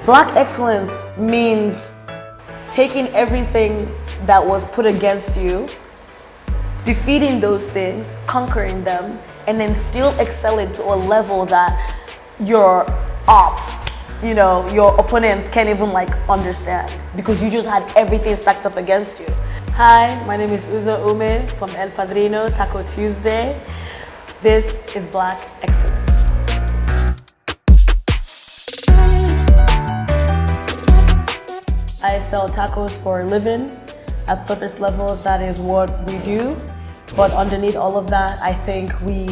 Black excellence means taking everything that was put against you, defeating those things, conquering them, and then still excelling to a level that your ops, your opponents can't even understand because you just had everything stacked up against you. Hi, my name is Umeh from El Padrino, Taco Tuesday. This is Black Excellence. I sell tacos for a living. At surface level, that is what we do. But underneath all of that, I think we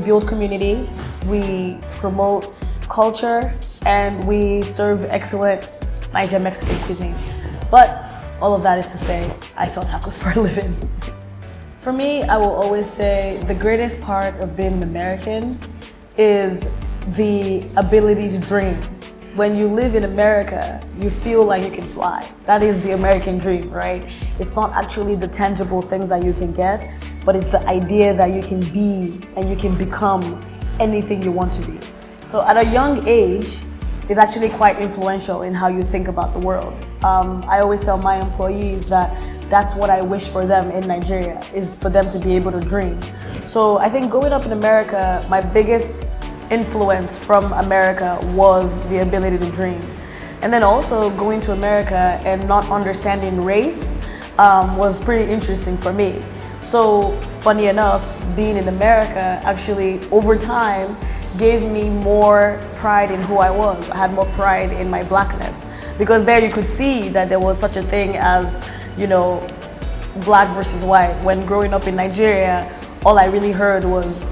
build community, we promote culture, and we serve excellent Nigerian Mexican cuisine. But all of that is to say, I sell tacos for a living. For me, I will always say the greatest part of being an American is the ability to dream. When you live in America, you feel like you can fly. That is the American dream, right? It's not actually the tangible things that you can get, but it's the idea that you can be and you can become anything you want to be. So at a young age, it's actually quite influential in how you think about the world. I always tell my employees that that's what I wish for them in Nigeria, is for them to be able to dream. So I think growing up in America, my biggest influence from America was the ability to dream. And then also going to America and not understanding race was pretty interesting for me. So funny enough, being in America actually over time gave me more pride in who I was. I had more pride in my blackness because there you could see that there was such a thing as, black versus white. When growing up in Nigeria, all I really heard was,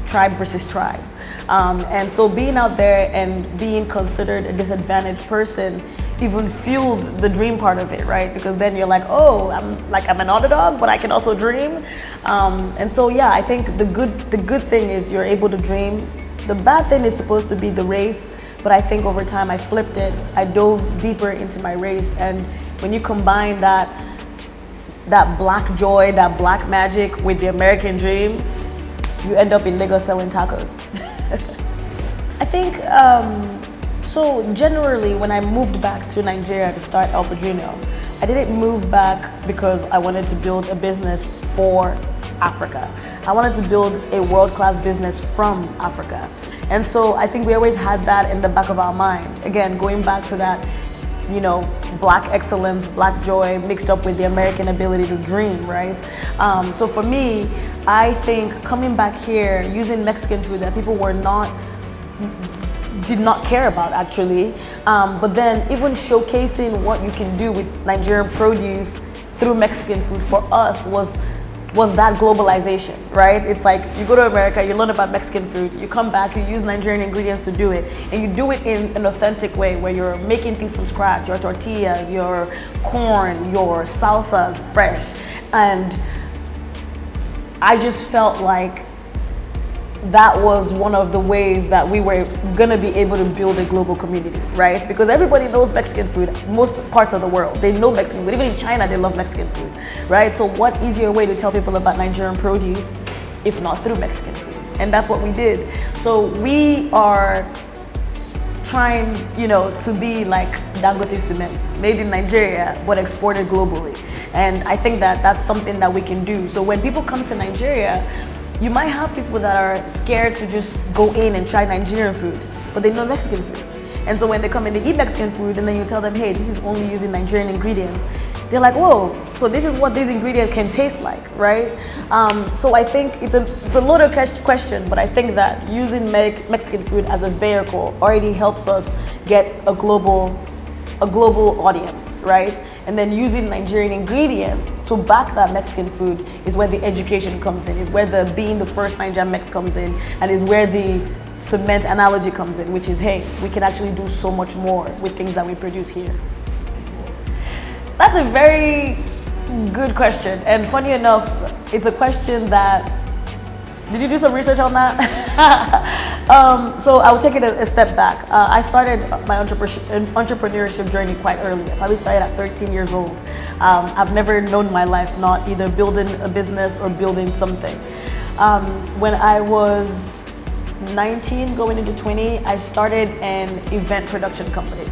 tribe versus tribe. And so being out there and being considered a disadvantaged person even fueled the dream part of it, right? Because then you're like, oh, I'm an underdog, but I can also dream. And so yeah, I think the good thing is you're able to dream. The bad thing is supposed to be the race, but I think over time I flipped it. I dove deeper into my race, and when you combine that black joy, that black magic with the American dream, you end up in Lagos selling tacos. I think, so generally when I moved back to Nigeria to start El Padrino, I didn't move back because I wanted to build a business for Africa. I wanted to build a world-class business from Africa. And so I think we always had that in the back of our mind. Again, going back to that, black excellence, black joy mixed up with the American ability to dream, right? So for me, I think coming back here, using Mexican food that people did not care about actually, but then even showcasing what you can do with Nigerian produce through Mexican food for us was that globalization, right? It's like you go to America, you learn about Mexican food, you come back, you use Nigerian ingredients to do it, and you do it in an authentic way where you're making things from scratch, your tortillas, your corn, your salsas fresh. And I just felt like that was one of the ways that we were gonna be able to build a global community, right? Because everybody knows Mexican food, most parts of the world, they know Mexican food. Even in China, they love Mexican food, right? So what easier way to tell people about Nigerian produce if not through Mexican food? And that's what we did. So we are trying, to be like Dangote cement, made in Nigeria, but exported globally. And I think that that's something that we can do. So when people come to Nigeria, you might have people that are scared to just go in and try Nigerian food, but they know Mexican food. And so when they come in, they eat Mexican food, and then you tell them, hey, this is only using Nigerian ingredients. They're like, whoa, so this is what these ingredients can taste like, right? So I think it's a loaded question, but I think that using Mexican food as a vehicle already helps us get a global audience, right? And then using Nigerian ingredients to back that Mexican food is where the education comes in, is where the being the first Nigerian Mex comes in, and is where the cement analogy comes in, which is, hey, we can actually do so much more with things that we produce here. That's a very good question. And funny enough, it's a question that, did you do some research on that? So I'll take it a step back. I started my entrepreneurship journey quite early. I probably started at 13 years old. I've never known my life not either building a business or building something. When I was 19 going into 20, I started an event production company.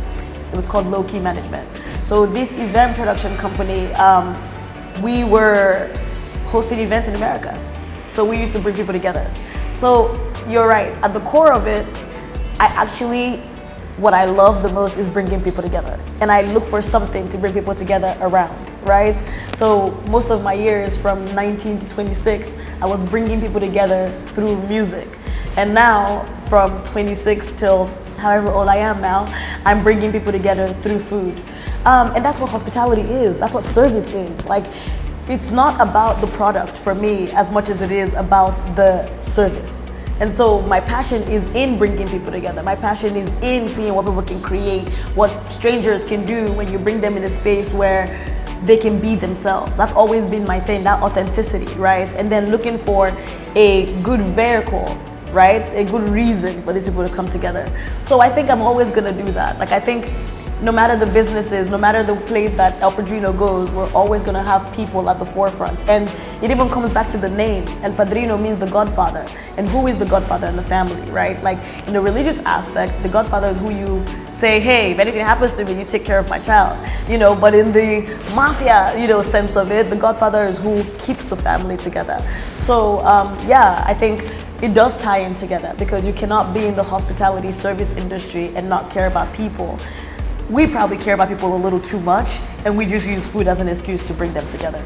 It was called Low Key Management. So this event production company, we were hosting events in America. So we used to bring people together. So you're right, at the core of it, what I love the most is bringing people together. And I look for something to bring people together around, right? So most of my years from 19 to 26, I was bringing people together through music. And now from 26 till however old I am now, I'm bringing people together through food. And that's what hospitality is. That's what service is. Like, it's not about the product for me as much as it is about the service. And so my passion is in bringing people together. My passion is in seeing what people can create, what strangers can do when you bring them in a space where they can be themselves. That's always been my thing, that authenticity, right? And then looking for a good vehicle, right? A good reason for these people to come together. So I think I'm always gonna do that. Like, I think no matter the businesses, no matter the place that El Padrino goes, we're always gonna have people at the forefront. And it even comes back to the name. El Padrino means the godfather. And who is the godfather in the family, right? Like, in the religious aspect, the godfather is who you say, hey, if anything happens to me, you take care of my child, you know. But in the mafia, you know, sense of it, the godfather is who keeps the family together. So yeah, I think it does tie in together, because you cannot be in the hospitality service industry and not care about people. We probably care about people a little too much, and we just use food as an excuse to bring them together.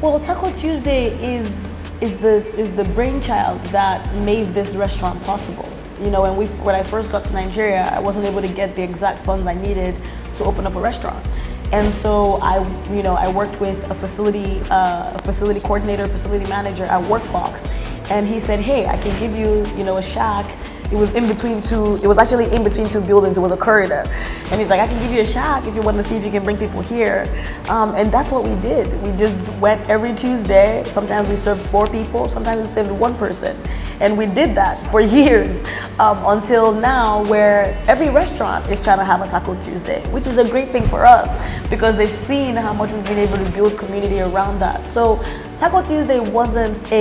Well, Taco Tuesday is the brainchild that made this restaurant possible. You know, when I first got to Nigeria, I wasn't able to get the exact funds I needed to open up a restaurant. And so I worked with a facility coordinator, facility manager at Workbox, and he said, hey, I can give you, a shack. It was actually in between two buildings. It was a corridor. And he's like, I can give you a shack if you want to see if you can bring people here. And that's what we did. We just went every Tuesday. Sometimes we served 4 people, sometimes we served 1 person. And we did that for years until now, where every restaurant is trying to have a Taco Tuesday, which is a great thing for us, because they've seen how much we've been able to build community around that. So Taco Tuesday wasn't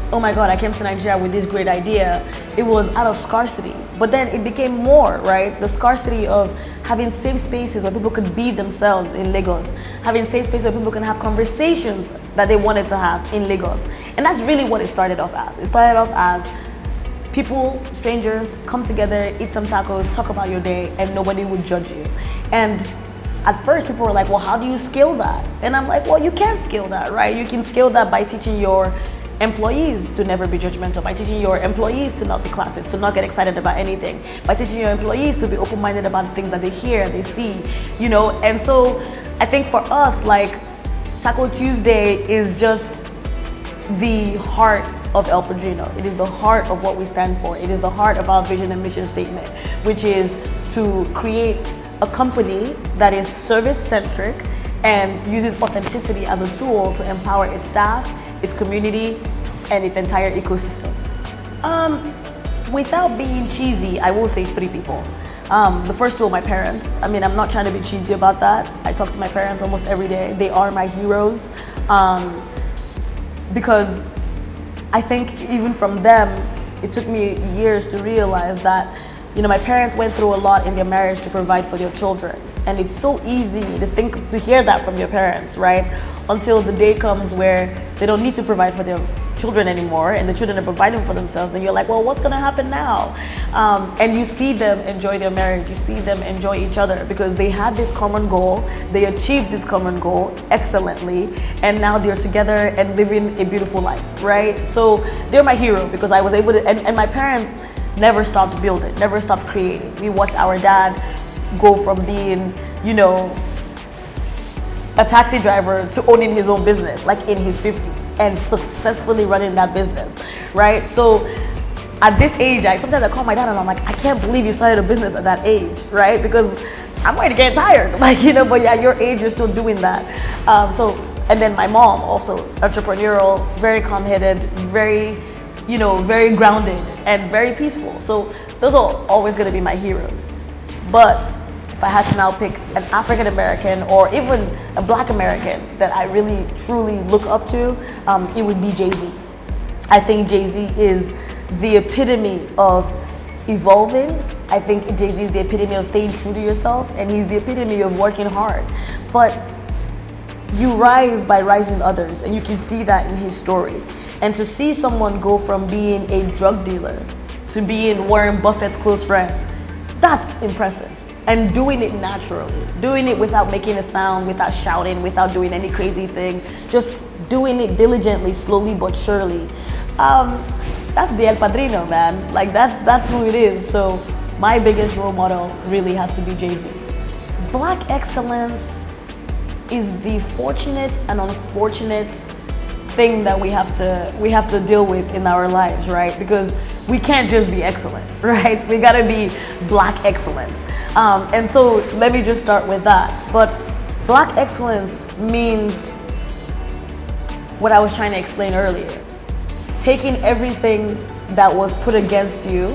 oh my God, I came to Nigeria with this great idea. It was out of scarcity, but then it became more, right? The scarcity of having safe spaces where people could be themselves in Lagos, having safe spaces where people can have conversations that they wanted to have in Lagos. And that's really what it started off as. It started off as people, strangers, come together, eat some tacos, talk about your day, and nobody would judge you. And at first people were like, well, how do you scale that? And I'm like, well, you can scale that, right? You can scale that by teaching your employees to never be judgmental, by teaching your employees to not be classist, to not get excited about anything, by teaching your employees to be open-minded about the things that they hear, they see, And so I think for us, like, Taco Tuesday is just the heart of El Padrino. It is the heart of what we stand for. It is the heart of our vision and mission statement, which is to create a company that is service-centric and uses authenticity as a tool to empower its staff, its community, and its entire ecosystem. Without being cheesy, I will say 3 people. The first 2 are my parents. I mean, I'm not trying to be cheesy about that. I talk to my parents almost every day. They are my heroes. Because I think even from them, it took me years to realize that, my parents went through a lot in their marriage to provide for their children. And it's so easy to hear that from your parents, right? Until the day comes where they don't need to provide for their children anymore, and the children are providing for themselves, and you're like, well, what's gonna happen now? And you see them enjoy their marriage, you see them enjoy each other, because they had this common goal, they achieved this common goal excellently, and now they're together and living a beautiful life, right? So they're my hero, because I was able to, and my parents never stopped building, never stopped creating. We watched our dad go from being, a taxi driver to owning his own business, like in his 50s, and successfully running that business, right? So at this age, sometimes I call my dad and I'm like, I can't believe you started a business at that age, right? Because I'm going to get tired, but yeah, your age, you're still doing that. And then my mom also, entrepreneurial, very calm-headed, very, very grounded and very peaceful. So those are always going to be my heroes. But if I had to now pick an African American or even a Black American that I really truly look up to, it would be Jay-Z. I think Jay-Z is the epitome of evolving. I think Jay-Z is the epitome of staying true to yourself, and he's the epitome of working hard. But you rise by rising others, and you can see that in his story. And to see someone go from being a drug dealer to being Warren Buffett's close friend, that's impressive. And doing it naturally, doing it without making a sound, without shouting, without doing any crazy thing, just doing it diligently, slowly but surely. That's the El Padrino, man. Like that's who it is. So my biggest role model really has to be Jay-Z. Black excellence is the fortunate and unfortunate thing that we have to deal with in our lives, right? Because we can't just be excellent, right? We gotta be Black excellent. And so let me just start with that. But Black excellence means what I was trying to explain earlier. Taking everything that was put against you,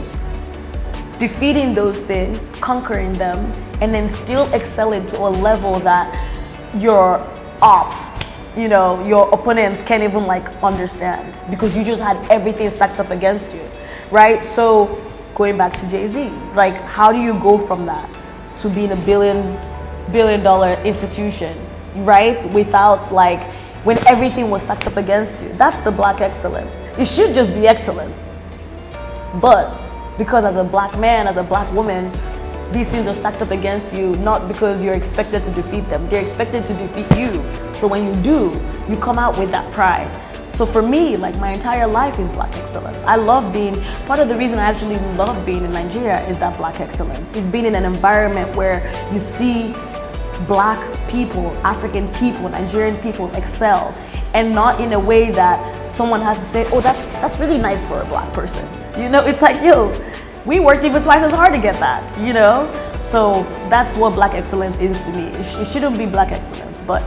defeating those things, conquering them, and then still excelling to a level that your ops, your opponents can't even understand, because you just had everything stacked up against you, right? So going back to Jay-Z, how do you go from that to being a billion dollar institution, right? Without when everything was stacked up against you. That's the Black excellence. It should just be excellence. But because as a Black man, as a Black woman, these things are stacked up against you, not because you're expected to defeat them. They're expected to defeat you. So when you do, you come out with that pride. So for me, my entire life is Black excellence. I love part of the reason I actually love being in Nigeria is that Black excellence. It's being in an environment where you see Black people, African people, Nigerian people excel, and not in a way that someone has to say, oh, that's really nice for a Black person. It's yo, we worked even twice as hard to get that, So that's what Black excellence is to me. It shouldn't be Black excellence, but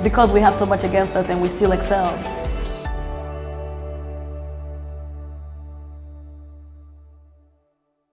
because we have so much against us and we still excel,